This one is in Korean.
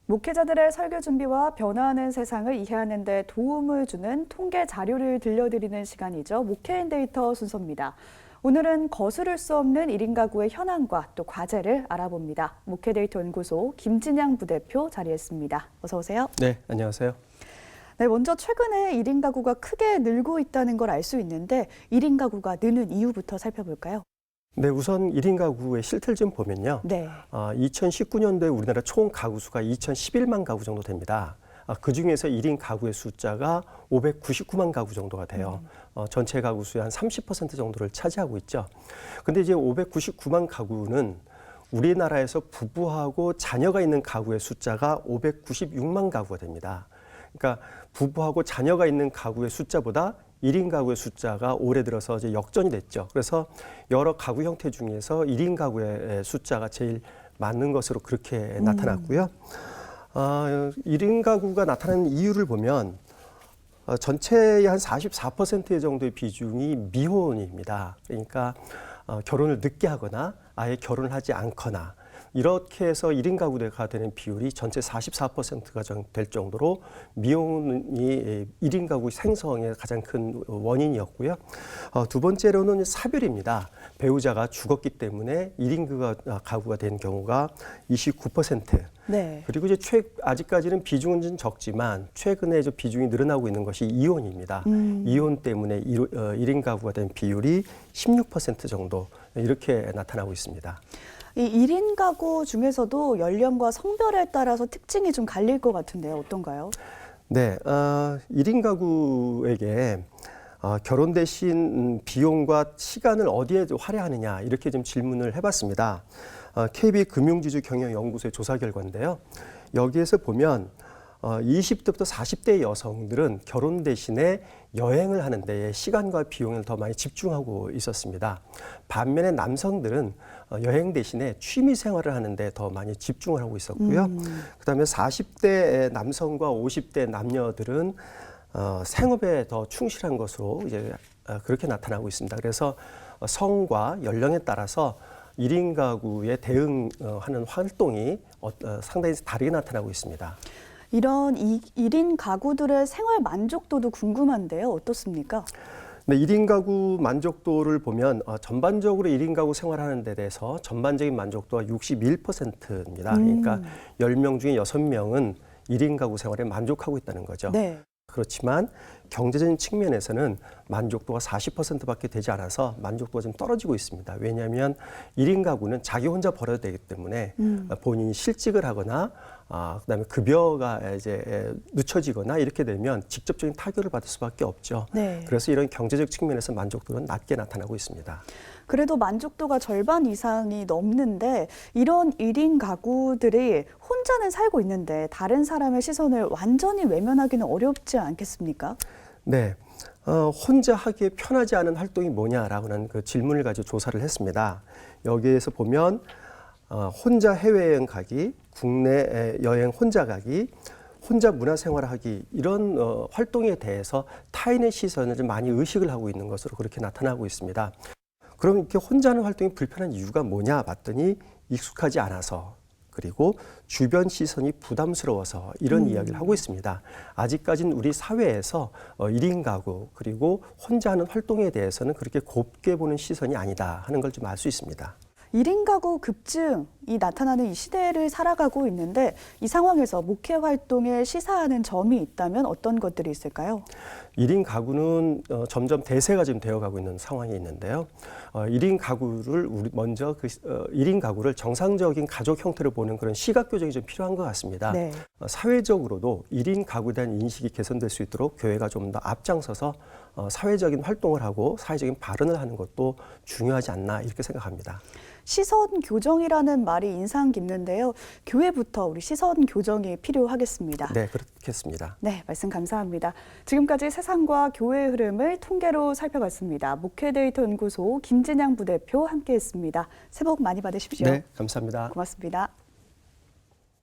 목회자들의 설교 준비와 변화하는 세상을 이해하는 데 도움을 주는 통계 자료를 들려드리는 시간이죠. 목회인 데이터 순서입니다. 오늘은 거스를 수 없는 1인 가구의 현황과 또 과제를 알아봅니다. 목회 데이터 연구소 김진양 부대표 자리했습니다. 어서 오세요. 네, 안녕하세요. 네, 먼저 최근에 1인 가구가 크게 늘고 있다는 걸 알 수 있는데 1인 가구가 느는 이유부터 살펴볼까요? 네, 우선 1인 가구의 실태를 좀 보면요. 네. 2019년도에 우리나라 총 가구 수가 2,011만 가구 정도 됩니다. 그중에서 1인 가구의 숫자가 599만 가구 정도가 돼요. 전체 가구 수의 한 30% 정도를 차지하고 있죠. 근데 이제 599만 가구는 우리나라에서 부부하고 자녀가 있는 가구의 숫자가 596만 가구가 됩니다. 그러니까 부부하고 자녀가 있는 가구의 숫자보다 1인 가구의 숫자가 올해 들어서 이제 역전이 됐죠. 그래서 여러 가구 형태 중에서 1인 가구의 숫자가 제일 많은 것으로 그렇게 나타났고요. 1인 가구가 나타나는 이유를 보면 전체의 한 44% 정도의 비중이 미혼입니다. 그러니까 결혼을 늦게 하거나 아예 결혼을 하지 않거나 이렇게 해서 1인 가구가 되는 비율이 전체 44%가 될 정도로 미혼이 1인 가구 생성의 가장 큰 원인이었고요. 두 번째로는 사별입니다. 배우자가 죽었기 때문에 1인 가구가 된 경우가 29%. 네. 그리고 이제 아직까지는 비중은 좀 적지만 최근에 비중이 늘어나고 있는 것이 이혼입니다. 이혼 때문에 1인 가구가 된 비율이 16% 정도 이렇게 나타나고 있습니다. 이 1인 가구 중에서도 연령과 성별에 따라서 특징이 좀 갈릴 것 같은데요. 어떤가요? 네, 1인 가구에게 결혼 대신 비용과 시간을 어디에 할애하느냐 이렇게 좀 질문을 해봤습니다. KB금융지주 경영연구소의 조사 결과인데요. 여기에서 보면 20대부터 40대 여성들은 결혼 대신에 여행을 하는 데에 시간과 비용을 더 많이 집중하고 있었습니다. 반면에 남성들은 여행 대신에 취미 생활을 하는 데 더 많이 집중을 하고 있었고요. 그다음에 40대 남성과 50대 남녀들은 생업에 더 충실한 것으로 이제 그렇게 나타나고 있습니다. 그래서 성과 연령에 따라서 1인 가구에 대응하는 활동이 상당히 다르게 나타나고 있습니다. 이런 1인 가구들의 생활 만족도도 궁금한데요. 어떻습니까? 네, 1인 가구 만족도를 보면 전반적으로 1인 가구 생활하는 데 대해서 전반적인 만족도가 61%입니다. 그러니까 10명 중에 6명은 1인 가구 생활에 만족하고 있다는 거죠. 네. 그렇지만 경제적인 측면에서는 만족도가 40%밖에 되지 않아서 만족도가 좀 떨어지고 있습니다. 왜냐하면 1인 가구는 자기 혼자 벌어야 되기 때문에 본인이 실직을 하거나 그다음에 급여가 이제 늦춰지거나 이렇게 되면 직접적인 타격을 받을 수밖에 없죠. 네. 그래서 이런 경제적 측면에서 만족도는 낮게 나타나고 있습니다. 그래도 만족도가 절반 이상이 넘는데 이런 1인 가구들이 혼자는 살고 있는데 다른 사람의 시선을 완전히 외면하기는 어렵지 않겠습니까? 네. 혼자 하기에 편하지 않은 활동이 뭐냐라고 하는 그 질문을 가지고 조사를 했습니다. 여기에서 보면 혼자 해외여행 가기, 국내 여행 혼자 가기, 혼자 문화생활하기 이런 활동에 대해서 타인의 시선을 좀 많이 의식을 하고 있는 것으로 그렇게 나타나고 있습니다. 그럼 이렇게 혼자 하는 활동이 불편한 이유가 뭐냐 봤더니 익숙하지 않아서 그리고 주변 시선이 부담스러워서 이런 이야기를 하고 있습니다. 아직까지는 우리 사회에서 1인 가구 그리고 혼자 하는 활동에 대해서는 그렇게 곱게 보는 시선이 아니다 하는 걸 좀 알 수 있습니다. 1인 가구 급증이 나타나는 이 시대를 살아가고 있는데 이 상황에서 목회 활동에 시사하는 점이 있다면 어떤 것들이 있을까요? 1인 가구는 점점 대세가 지금 되어가고 있는 상황이 있는데요. 1인 가구를 먼저 1인 가구를 정상적인 가족 형태로 보는 그런 시각 교정이 좀 필요한 것 같습니다. 네. 사회적으로도 1인 가구에 대한 인식이 개선될 수 있도록 교회가 좀 더 앞장서서 사회적인 활동을 하고 사회적인 발언을 하는 것도 중요하지 않나 이렇게 생각합니다. 시선 교정이라는 말이 인상 깊는데요. 교회부터 우리 시선 교정이 필요하겠습니다. 네, 그렇겠습니다. 네, 말씀 감사합니다. 지금까지 세상과 교회의 흐름을 통계로 살펴봤습니다. 목회 데이터 연구소 김진양 부대표 함께했습니다. 새해 복 많이 받으십시오. 네, 감사합니다. 고맙습니다.